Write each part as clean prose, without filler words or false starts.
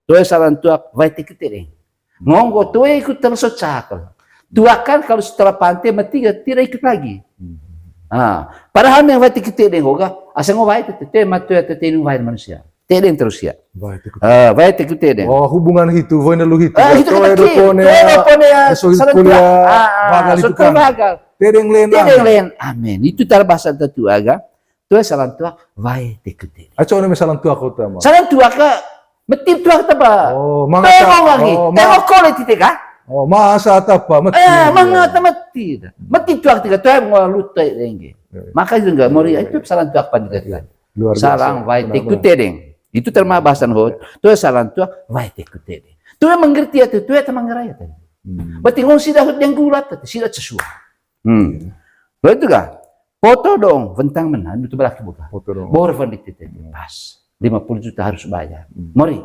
Tuh saran tuak vai tikitering. Ngonggo tuh ikut terus cakal. Tuakan kalau setelah pantai mati tidak ikut lagi. Padahal yang vai tikitering hoga asal ngowai itu matu ya tetenu vai manusia. Tedeng terus ya. Vai tikitering. Oh hubungan itu, vai nalu itu. Itu kecil. Ponea saran tuak. Itu kan. Tedeng len. Amin. Itu bahasa tetuaga. Tuh saran tuak vai tikitering. Aco na may saran tuak ko tama. Saran tuak ka metip tuak taba. Oh, mga tengok lagi. Tengok kolet tiga. Oh, masa apa? Mati. Mga mati. Mati tuak tiga tuak mau lutai lagi. Maka itu enggak mau itu saran tuak pandai. Saran vai tikitering. Itu terma bahasan hot. Tuh saran tuak vai tikitering. Tuh mengerti itu tuh temangaraya tadi. Berarti ngong sida hot yang gulat tadi sida sesuai. Lo itu ga? Foto dong, ventang menan itu berlaki buka. Foto dong. Baru vandit pas. 50 juta harus bayar. Mori.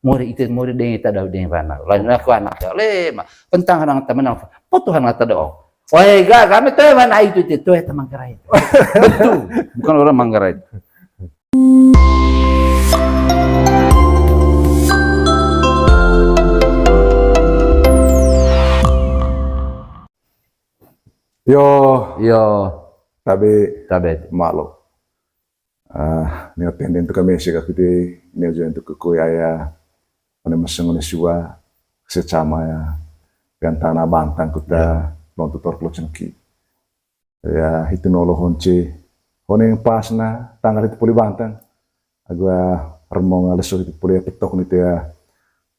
Mori itu mori dengan tak ada dengan mana. Lain aku anak ya. Lema. Ventang anak teman foto anak tak ada. Wah, kami tuh mana itu teman Manggarai. Betul. Bukan orang Manggarai. Yo, tabe malo. Ni atende tu kami sih kakiti ni ujian tu kekuaya, ane masang ane siwa secama ya, gantana bantang kita lontu torklot cenki. Ya itu nolo honce, hone yang pas na tanggal itu puli bantang, agua remong aleso itu puli petok nih ya,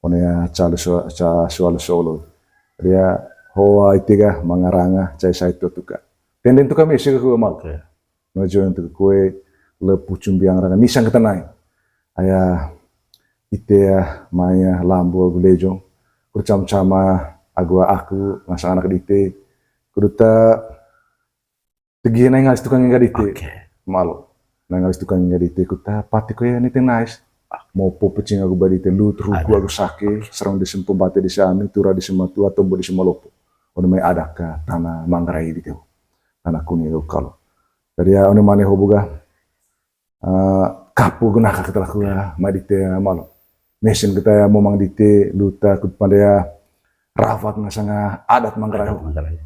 hone ya soal solo, dia hoa itiga mangaranga cai sai tu tuka. Tenden tu kami sih aku mal. Nojo untuk kue lepu cumbiang ranga nisang ketanai. Ayah itea maya lambo gulejong. Kurcam cama agua aku ngasang anak dite. Kuduta tegi nai ngalis tukang ngadite. Malo. Nai ngalis tukang ngadite kuta pati kue nite nice. Mau popecing aku badite lu teruku aku sakit. Serang di sempu bate di sami tura di sematu atau di semalopo. Ono may adaka tanah Manggarai di teu tanah kuning itu kalau dari ono mane hobuga kapu guna ka kita lakukan madite malo mesin kita ya momang dite luta kut pandaya rafat ngasanga adat Manggarai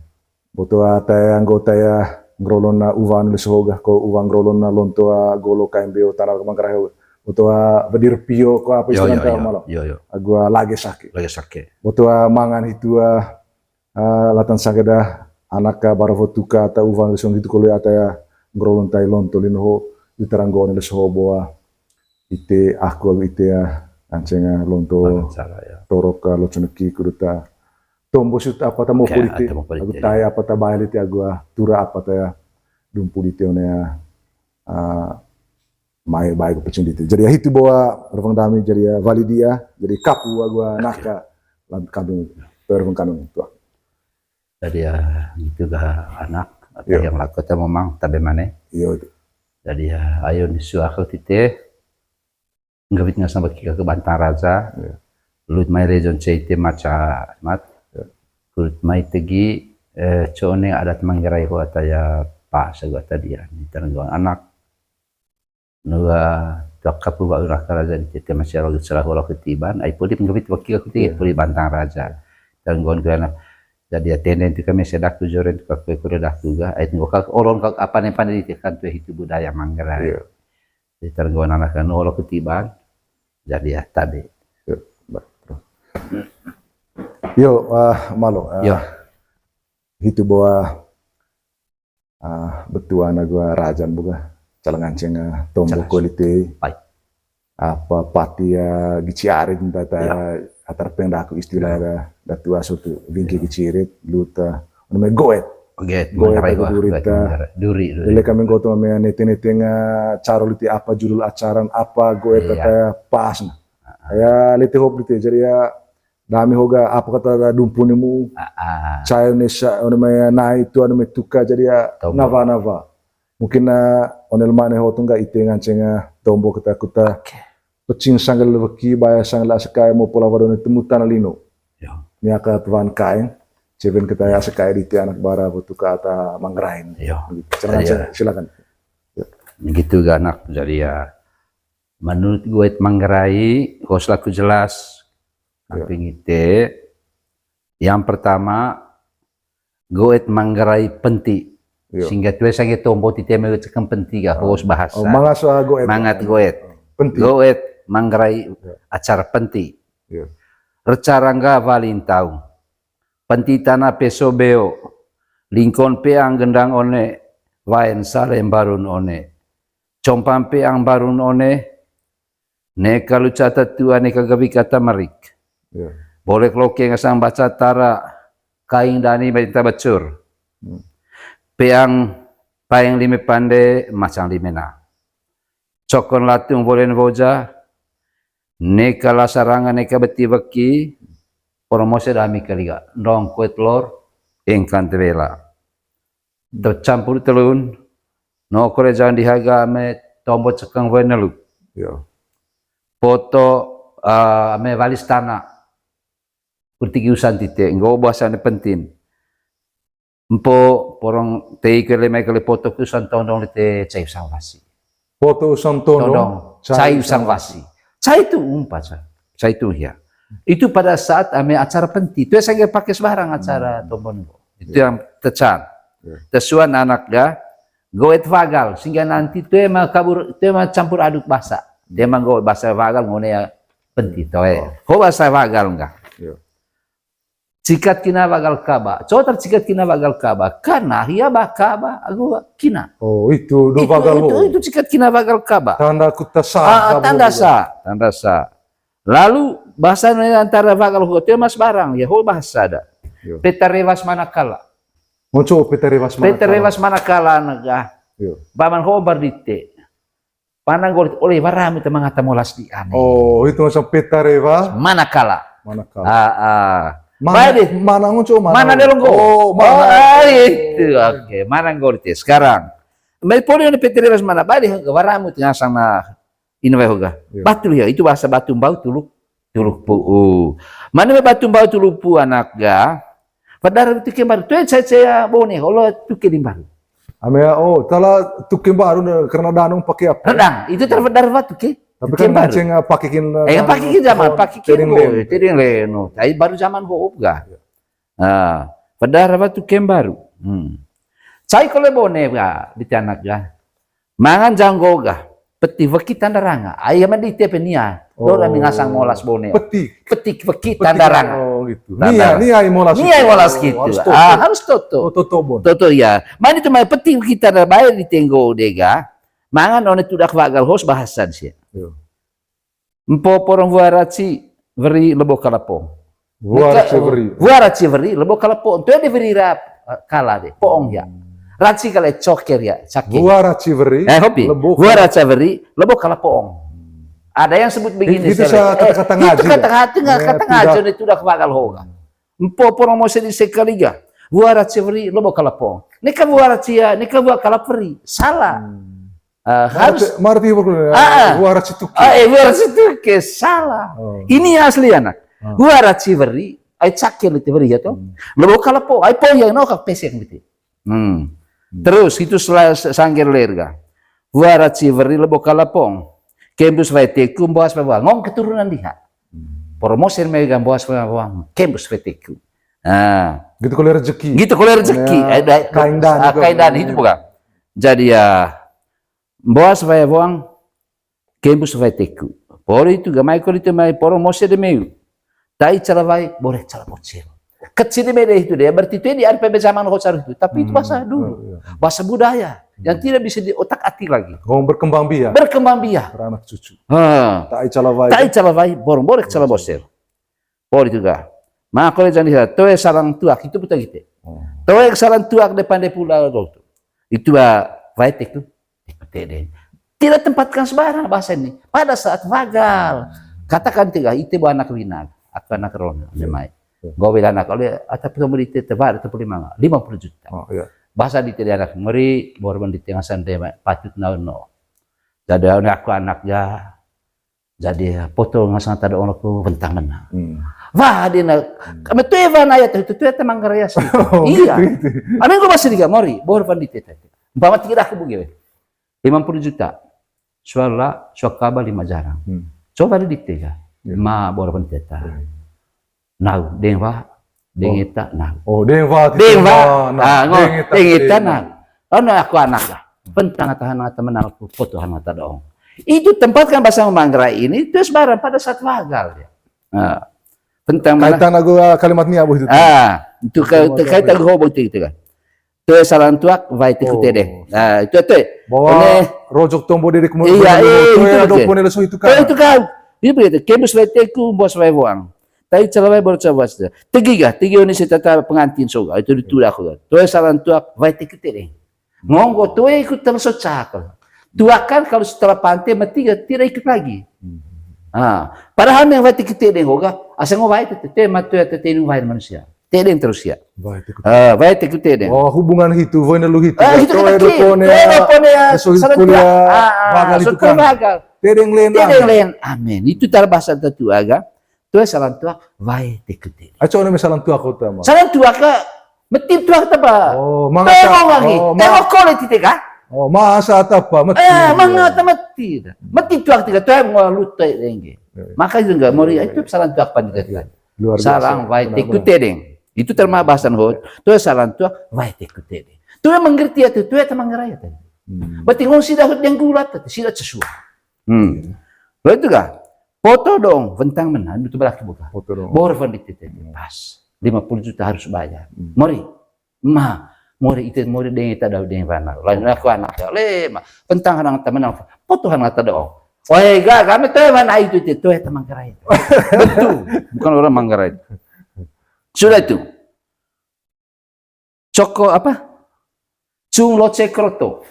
boto ata anggota ya ngrolona uvan lesoga ko uvan ngrolona lontoa golo KMBO tanah Manggarai boto bedir pio ko apa istilahnya malo agua lagi sakit boto mangan itu latan sagada anaka barafotuka ata uvan lesong gitu kalau ata ya ngrolon tai lonto linoho diteranggo leso boa ite aku ite ya ancenga lonto torok loconeki kuduta tombo sut apa ta mo polite aku tai apa ta bailite agua tura apa ta ya dumpulite one ya mai baik pecundite jadi itu bawa revang dami jadi validia jadi kapu agua naka kandung pervang kandung tuh. Jadi ya itu anak atau yang lakota memang tabe mana. Jadi ya ayo disuak tite ngabit nga sampai ke Bantang Raja. Lut mai region cete maca mat. Lut mai tegi cone adat Manggarai ko ataya pa sago tadi ya terangguan anak. Nuga kapu ba ulah raja di cete masyarakat salah ketiban ai pudi ngabit wakil ketiga pudi Bantang Raja. Terangguan ke anak. Jadi atenen itu kami sedak tujuan itu kakek kuredak juga. Itu ngokak orang kak apa nih pandai kan tuh itu budaya Manggarai. Jadi terangguan anak kan orang ketiban. Jadi ya tabe. Malo. Itu bawa betuan gua rajan buka. Calangan cenga tombo kualite. Apa patia giciarin tata atar pendaku istilah datu asutu vingki gicirit luta namanya goet aku duri lele kami goto namanya nete caro liti apa judul acaran apa goet kata pas ya liti hop liti jadi ya dami hoga apa kata dumpunimu cayo nesa namanya naik itu namanya tuka jadi ya nava mungkin onel mane hotunga ite ngancenga tombo kita pecing sanggal leweki baya sanggal asakai mo pola wadon temutan lino ni aka tuan kain ceben kita ya asakai di anak bara butuh ke ata Manggarai silakan begitu anak jadi ya menurut gue Manggarai, kos laku jelas, kamping itu, yang pertama, gue Manggarai penti, sehingga tuh saya tombo tite mau cekam penti gak, kos bahasa. Mangat goet, goet Manggarai acara penti, recarangga valintau, penti tanah pesobeo, lingkon peang gendang one, waen salem barun one, compam peang barun one, ne kalau catat tua ne kagabi kata marik, boleh loke ngasang baca tara kain dani berita bacur, peang payang lime pande macang limena, cokon latung boleh boja, ne kala sarangan ne kabeti baki, promosi dami kaliga, dong kue telur, engkan tebela, tercampur telun, no kore jangan dihaga ame tombol cekang venalu, foto ame walis tanah. Kurtigi usan tite, nggo bahasa ne penting. Empo porong tei kele mai kele foto usan tondong lite cai usang wasi. Foto usan tondong cai usang wasi. Cai itu umpat, cai itu ya. Itu pada saat ame acara penting. Itu saya pakai sebarang acara tombon. Itu yang tecan. Tesuan anak ga goet vagal sehingga nanti itu emang kabur, itu emang campur aduk bahasa. Dia emang goet bahasa vagal ngone ya penting toe. Ho bahasa vagal enggak? Cikat kina bagal kaba, coba tercikat kina bagal kaba, karena ia bakaba, aku kina. Oh itu do bagal itu cikat kina bagal kaba. Tanda kuta sah. Tanda sah. Lalu bahasa antara bagal ho, itu mas barang ya ho bahasa ada. Peta rewas manakala. Muncul peta rewas manakala. Peta rewas manakala naga. Baman ho bardite. Panang golit oleh waram itu mangata molas di ane. Oh itu macam peta rewas manakala. Mana muncul mana delonggo? Oh, mana itu oke. Mana gorite sekarang? Melpoli ini peterewas mana bali waramu tengah sana ini hoga. Batu ya itu bahasa batu bau tuluk pu. Mana batu bau tuluk pu anak ga? Padahal itu kembar tu saya bone kalau tu kelimbar. Amea tala tu kembar karena danung pakai apa? Redang itu terpedar batu ke. Tapi kan mancing pakikin zaman pakikin teding leno. Tapi baru zaman ho ga. Padahal apa tu kembaru. Cai kole bone ga di anak ga. Mangan janggo ga. Peti veki tandaranga. Ayam di tepe nia. Dora mingasang molas bone. Peti tandaranga. Oh gitu. Nia molas. Nia molas gitu. Harus toto. Toto ya. Mana itu mai peti kita bayar di tenggo dega. Mangan one tudak vagal hos bahasan sih. Empo porong vuaraci veri lebo kalapong. Vuaraci veri lebo kalapong. Tu de veri rap kala de poong ya. Raci kala coker ya, cakir. Vuaraci veri. Hobi. Vuaraci veri lebo kalapong. Ada yang sebut begini. Itu kata-kata ngaji. Itu kata ngaji ne tudak vagal hoga. Empo porong mo di sekaliga. Vuaraci veri lebo kalapong. Neka vuaraci ya, neka vuaraci kalaperi. Salah. Harus marti Vuaraci tuke. Vuaraci tuke salah. Ini asli anak. Vuaraci veri, ai cakir itu veri ya toh. Lebo kalapo, ai po yang nokak pesek gitu. Terus itu sangger lerga. Vuaraci veri lebo kalapong. Kembus vaiteku boas bawa ngong keturunan dia. Promosi megang boas bawa kembus vaiteku. Gitu kalau rezeki. Gitu kalau rezeki. Kaidan itu bukan. Jadi ya boas vai voang kembus vai teku. Por itu gamai ko itu mai poro mose de meu. Tai cara vai boleh cara bocil. Kecil de itu dia berarti itu di RPB zaman hocar itu. Tapi itu bahasa dulu. Bahasa budaya yang tidak bisa diotak-atik lagi. Berkembang biak. Berkembang biak. Anak cucu. Tai cara vai borong boleh cara bocil. Por itu ga. Maka kalau jangan toe sarang tuak itu betul gitu. Toe sarang tuak depan de pulau itu. Itu vai teku. Tidak tempatkan sembarang bahasa ini. Pada saat vagal, katakan tiga itu anak winag, atau anak rona, demai. Gue bilang anak oleh atau pembeli tebar atau 50 juta. Bahasa di tidak anak meri, borban di tengah sande patut no. Jadi aku anaknya, jadi foto ngasang tada orang aku bentang mana. Wah dia nak, kami tu evan ayat itu emang karya sih. Iya. Amin gue masih tiga mori, borban di tete. Bawa tidak aku begini. 50 juta. suara suaka bali majarang. Coba di tiga. Ma bora penteta. Nau dengwa dengeta nau. Oh dengwa. Dengeta nau. Ano aku anak lah. Pentang tahan teman aku foto hana doong. Itu tempat kan bahasa Manggarai ini terus barang pada saat wagal ya. Pentang kaitan lagu kalimat ni abu itu. Itu kaitan hobong itu kan. Tuh salan tuak vai tikute deh. Nah, itu bahwa rojok tombo dari kemudian itu kan. Itu kan. Itu begitu. Kebus leteku bos vai buang. Tapi celawai baru coba saja. Tiga ini saya tata pengantin soga. Itu ditulah aku. Tuh salan tuak vai tikute deh. Ngonggo tuh ikut terus cakal. Dua kan kalau setelah pantai matiga tidak ikut lagi. Padahal yang vai tikute deh hoga. Asal ngowai itu matu ya tetenu vai manusia. Tedeng terus ya. Vai tikute deh. Oh hubungan itu, vai nelu itu. Itu kan ya. Bagal. Tedeng len. Amin. Itu bahasa tu aga. Tu salan tua vai tikute. Aco nama salan tua kota mah. Salan tua ka metip tua taba. Oh, mangata. Tengok kole titika. Oh, masa apa? Mati. Mangata mati. Mati tua tiga tu mau lutai lagi. Maka itu enggak mau itu salan tua apa juga. Salang vai tikute deng. Itu terma bahasan hot. Tu salan tua vai tikute deng. Tu mengerti itu, tu temangarai itu. Berarti ngong sida hot yang gulat, sida sesuai. Lo itu kah? Foto dong, bentang mana? Itu berarti buka. Foto dong. Baru vandit pas. 50 juta harus bayar. Mori, mori itu mori dengan kita dah dengan mana? Lain aku anak le, bentang anak teman aku. Foto anak tadi oh. Wah, kami tuh mana itu teman Manggarai. Betul, bukan orang Manggarai. Sudah itu. Coko apa? Cung loce kroto.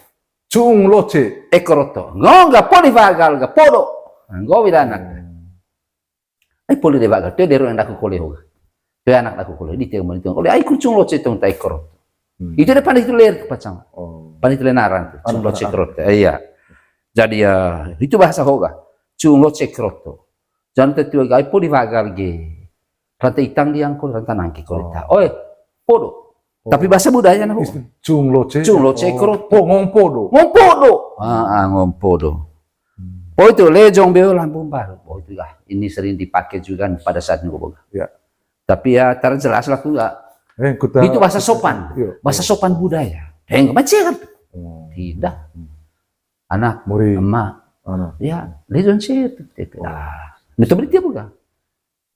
Cung loce ekroto. Enggak poli vagal, enggak podo. Enggak wilanak. Poli de vagal, tu dero anak aku koleh. Tu anak aku koleh di tengah itu. Oleh ai cung loce tong tai kroto. Itu depan itu ler pacang. Pan itu lenaran, cung loce kroto. Iya. Jadi itu bahasa hoga. Cung loce kroto. Jangan tetu ai poli vagal ge. Rata itang diangkul ranta nangki koleta. Oh, podo. Tapi bahasa budaya nah. Cung loce kroto. Ngompodo. Ngompodo. Oh itu lejong beo Lampung Baru. Oh itu lah. Ini sering dipakai juga pada saat ngobrol. Ya. Tapi ya terjelas lah enggak. Itu bahasa sopan. Bahasa sopan budaya. Macam kan? Tidak. Anak, emak. Ya, lejong sih. Itu berarti bukan.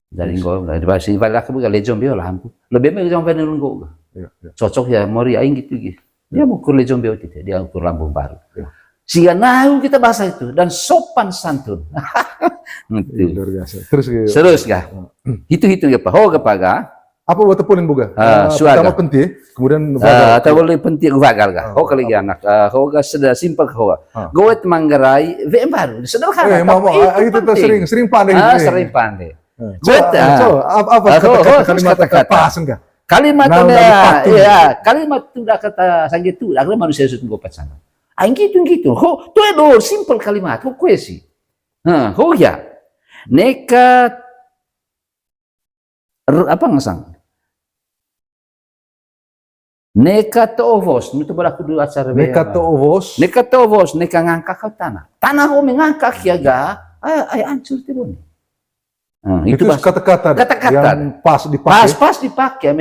Dari dari bahasa Ibadah ke bukan lejong beo Lampung. Lebih lejong beo nunggu. Cocok ya mori aing gitu. Dia ukur lejong beo itu, dia ukur Lampung Baru. Sehingga nahu kita bahasa itu dan sopan santun. Luar biasa. Terus ga? Hitung ya Pak. Ho ga paga? Apa buat tepunin buka? Pertama penting, kemudian atau boleh penting vagal ga? Ho kali anak. Ho ga sudah simpel ho. Goet Manggarai VM Baru. Sederhana. Itu sering pandai. Sering pandai. Apa kalimat pas enggak? Kalimat kalimat itu dah kata sanggit itu, akhirnya manusia sudah gopat sana. Aing gitu. Ho, tu do simple kalimat, ho kuesi. Ho ya. Nekat apa ngasang? Nekat ovos, itu berlaku dua acara. Nekat ovos, nekat ngangkak kau tanah. Tanah ho mengangkak ya ga? Ay ancur tibon. Itu kata-kata yang pas dipakai. Pas dipakai.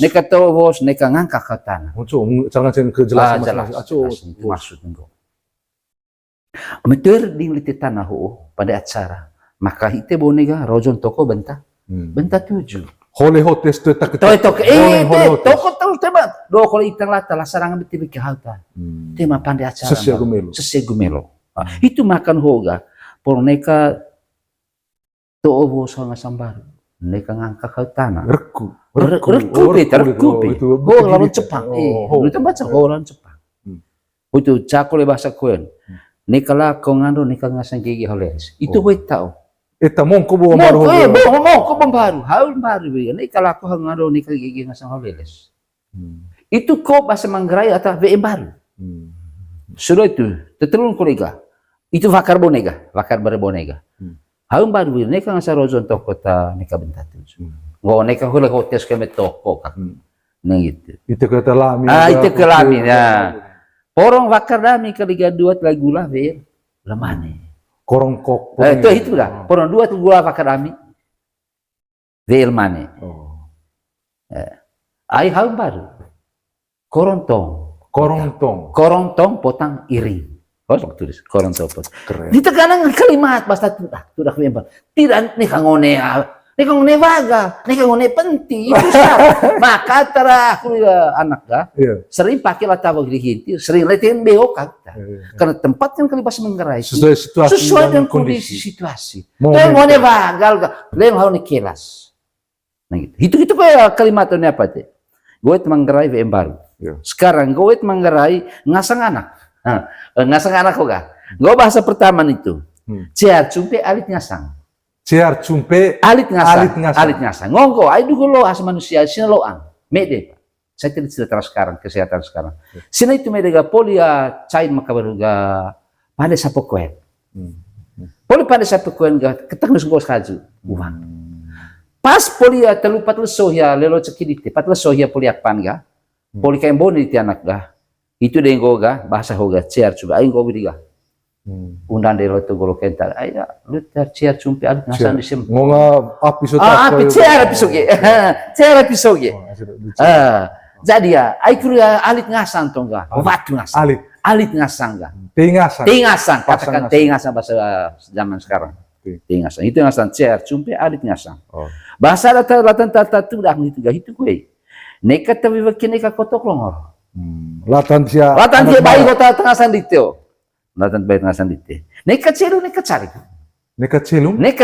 Nekatovos, neka ngangkak ke tanah. Jangan kejelasan maksud engkau. Meter di liti tanah pada acara. Maka itu bonega rojon toko benta 7. Hole hotes tu tak toko terus tebat. Do kalau itang lata lah sarangan betul ke halta. Tema pandai acara. Sesegumelo. Itu makan hoga. Por neka To'obo sama sambar, mereka ngangkat ke tanah. Reku itu. Lawan Jepang. Itu baca lawan Jepang. Itu cakole bahasa koen. Nekala kau ngando neka ngasang gigi holes. Itu gue tahu. Eta mongko bo baru. Mongko baru. Haul baru ya. Nekala kau ngando neka gigi ngasang holes. Itu kok bahasa Manggarai atau VM Baru. Sudah itu. Tetelun kolega. Itu vakar bonega. Haum baru neka ngasa rojon toko ta neka bentar tu. Ngo neka hula hotes kami toko kan. Nah gitu. Itu kata lami. Itu kelami ya. Porong bakar dami kaliga dua telah gula ver lemane. Korong kok. Itu dah. Porong dua telah gula bakar dami ver mane. Ai hal baru. Korontong potang iring. Tulis korontong potang. Di tekanan kalimat bahasa sudah kembali. Tidak nih kangone vaga, nih kangone penting. Maka tara aku anak sering pakai latah dihinti, sering letin beo kata. Karena tempat kan kalibas menggerai. Sesuai dengan kondisi situasi. Kangone vaga, lain hal nih kelas. Nah gitu. Itu kayak kalimatnya apa sih? Gue menggerai VM baru. Sekarang gue menggerai ngasang anak. Ngasang anak kok gak? Gue bahasa pertama itu. Ciar cumpe alit ngasang. Ciar cumpe alit ngasang. Ngongko, ayo dulu lo as manusia sini loang. Mede. Saya tidak cerita sekarang kesehatan sekarang. Sini itu mede ga polia cain maka baruga pada sapokuen. Poli pada sapokuen ga ketang nusgo skaju. Pas polia telupat lesohya lelo cekidite. Pat lesohya poliak pan ga. Poli kain boni di anak ga. Itu deh goga bahasa hoga ciar juga aing goga diga. Undang delo to golo kentar. Aya lu ciar cumpi alit ngasan di sem. Ngonga api ciar episode. Ciar episode. Jadi ya ai kuliah alit ngasan tongga. Watu ngasan. Alit ngasan ga. Tingasan. Katakan tingasan bahasa zaman sekarang. Tingasan. Itu ngasan ciar cumpi alit ngasan. Bahasa latan tata tu dah gitu ga itu kue. Nekat tapi begini ka kotok longor. Latan dia bayi kota tengah sanditio. Latan bayi tengah sanditio. Nekat celu nekat caling. Nekat celu caling.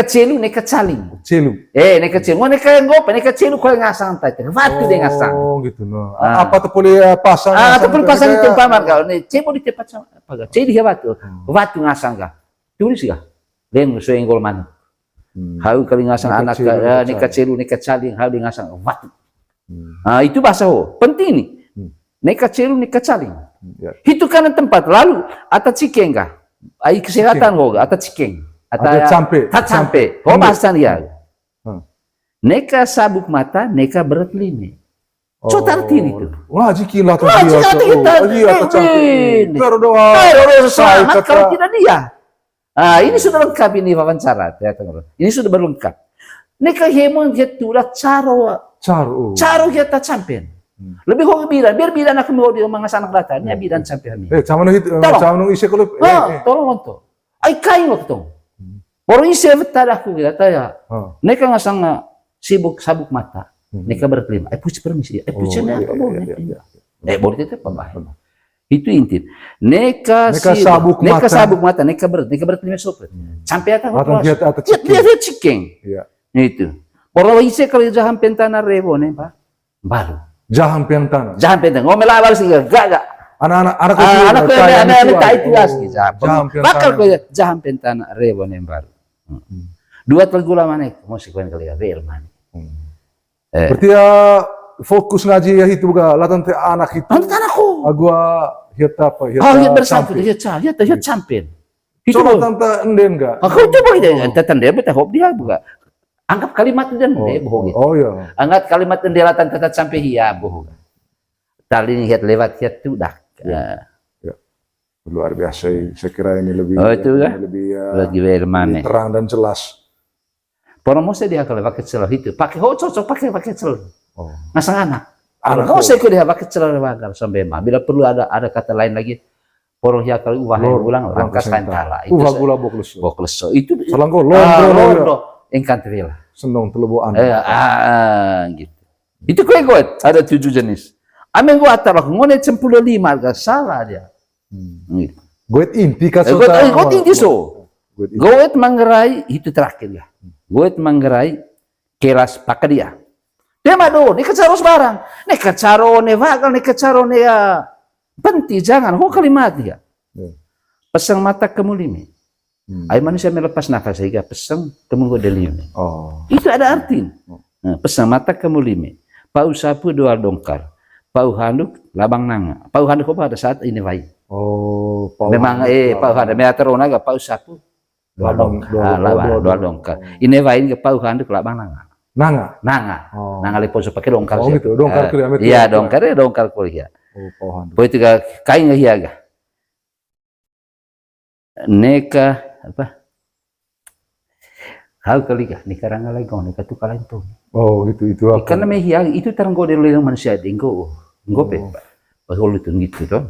Nekat celu. Mau nekat ngopi nekat celu kau ngasang tadi. Waktu dia ngasang. Oh gitu no. Apa tu boleh pasang? Tu boleh pasang itu pamar kau. Cebo di tempat sama apa? Cedi dia waktu ngasang kah? Tulis kah? Lain sesuai gol mana? Hau kali ngasang anak nekat celu nekat caling. Hau di ngasang waktu. Itu bahasa penting nih. Nekat celu, nekat caling. Itu karena tempat. Lalu, ata cikeng kah? Ai kesehatan kok, ata cikeng. Ata campe. Oh bahasa dia. Neka sabuk mata, neka berat lini. So tartin itu. Wah, jikilah tuh kita. Baru doa. Selamat kalau tidak dia. Ini sudah lengkap ini wawancara. Ini sudah berlengkap. Neka hemon ketulah caro kita campen. Lebih hoki biar bidan aku mau dia mangas anak data nya bidan sampai kami. Caman isi kalau. Tolong to. Ai kain waktu. Orang isi betul aku kata ya. Neka ngasang sibuk sabuk mata. Neka berkelima. Puji permisi. Puji apa boleh? Boleh tetap apa? Itu inti. Neka sabuk mata. Neka berkelima sopir. Sampai atas. Dia cikeng. Itu. Orang isi kalau jahan pentana rebo nih pak. Baru. Jahan pentana. Ngomel awal sih gak. Anak itu asli. Bakal kau jahan pentana rebo nih baru. Dua tergula mana? Musik kau kali ya real mana? Berarti ya fokus ngaji ya itu juga latan anak itu. Anakku. Agua hiat apa? Hiat bersatu. Hiat campen. Itu tante enden enggak? Aku coba itu tante enden betul hob dia buka. Anggap kalimat itu bohong. Oh iya. Anggap kalimat endelatan tetap sampai hiya bohong. Tali hiat lewat hiat itu dah. Luar biasa. Saya kira ini lebih lebih terang dan jelas. Poromose dia kalau pakai celah itu pakai cocok pakai celah. Ngasang anak. Poromose kau dia pakai celah bagal sampai mah. Bila perlu ada kata lain lagi. Porong ya kalau ulang langkas kantala. Itu gula boklus. Itu. Selangko londo. Engkan terila. Senang telebuan. Gitu. Itu kue ada 7 jenis. Amin gua atar aku ngone 15 gak salah dia. Goet inti kan goet inti so. Goet manggerai itu terakhir ya. Goet manggerai kelas pakai dia. Dia mado, ini kecaros barang. Ini kecaro ne vagal, ini kecaro ne ya. Penting jangan ho kalimat dia. Pesang mata kemulimi. Air manusia melepas nafas sehingga pesang kemudian delimi. Itu ada arti. Pesang mata kemulimi. Pau sapu dua dongkar. Pau handuk labang nanga. Pau handuk pada saat ini baik. Memang pau handuk meaterona ga pau sapu dua dongkar. Ini baik ga pau handuk labang nanga. Nanga leposo pakai dongkar. Gitu, dongkar kuliah. Iya, dongkar kuliah. Oh, pohon. Poi itu kain hiaga. Neka apa? Hal kali ka, neka rangalegong, neka tu kalento. Oh, itu apa? Karena hiaga itu teranggo dari manusia dengko. Ngope. Bahwa itu gitu toh.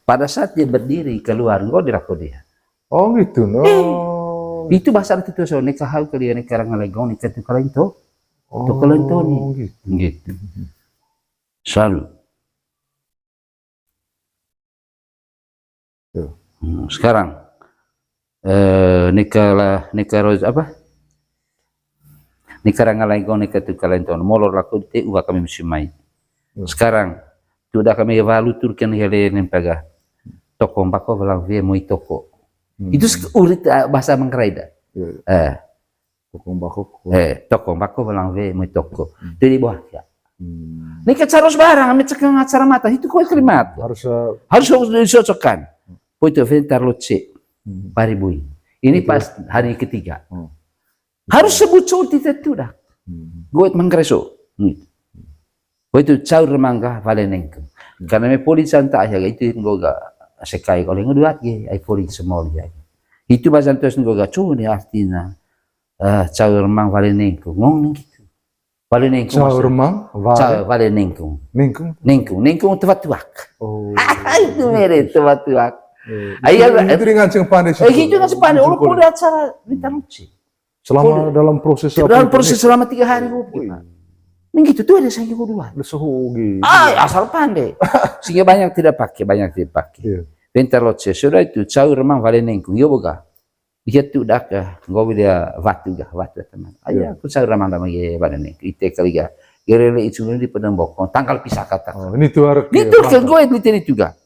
Pada saat dia berdiri keluar, engkau dirako dia. Oh gitu, no. Itu bahasa itu so neka hal kali neka rangalegong, neka tu kalento. Tu kalento nih. Gitu. Selalu. Sekarang neka roz apa? Neka rangalegong, neka tu kalento. Molor laku te uga kami musimai. Sekarang sudah kami evalu turkan hele nempaga toko bako belang vie moi toko itu urit bahasa Mangkraida toko bako belang vie moi toko jadi buah ya neka caros barang ame cekang acara mata itu kau kalimat harus disocokkan itu ventar loce paribui ini pas hari ketiga harus sebut cuti itu dah gue mangkreso itu caur mangga valenengku karena me polisi anta ya itu ngoga sekai oleh ngoduat ge ai polisi semol ya itu bahasa terus ngoga cuni artinya caur mang valenengku ngong gitu valenengku caur mang valenengku nengku tuak oh itu mere tuak ayah itu dengan ceng pandai itu dengan sepandai orang pun acara minta lucu selama dalam proses selama 3 hari begitu tuh ada saya kedua. Asal pandai. Sehingga banyak tidak pakai. Bentar loce sudah itu caur remang valenengku. Yo boga. Dia tuh dak ngau dia watu teman. Ayah aku caur remang dama ye valenengku. Ite kali ga. Gerele itu di padang bokong tanggal pisah kata. Oh, ini tuh harus. Itu ke gue itu juga.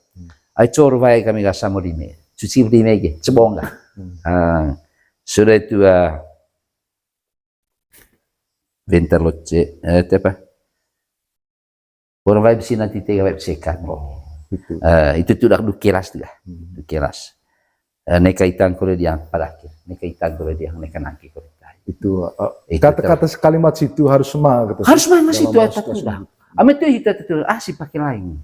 Ai cor vai kami ga samo di me. Cuci di mege cebonga. Sudah itu bentar loce apa orang vibe sini nanti tiga vibe sekan itu sudah dukelas tuh dukelas neka itang kore dia pada akhir neka itang kore dia neka nangki kore itu kata-kata kalimat situ harus semangat masih itu sudah ame tuh kita tuh si pakai lain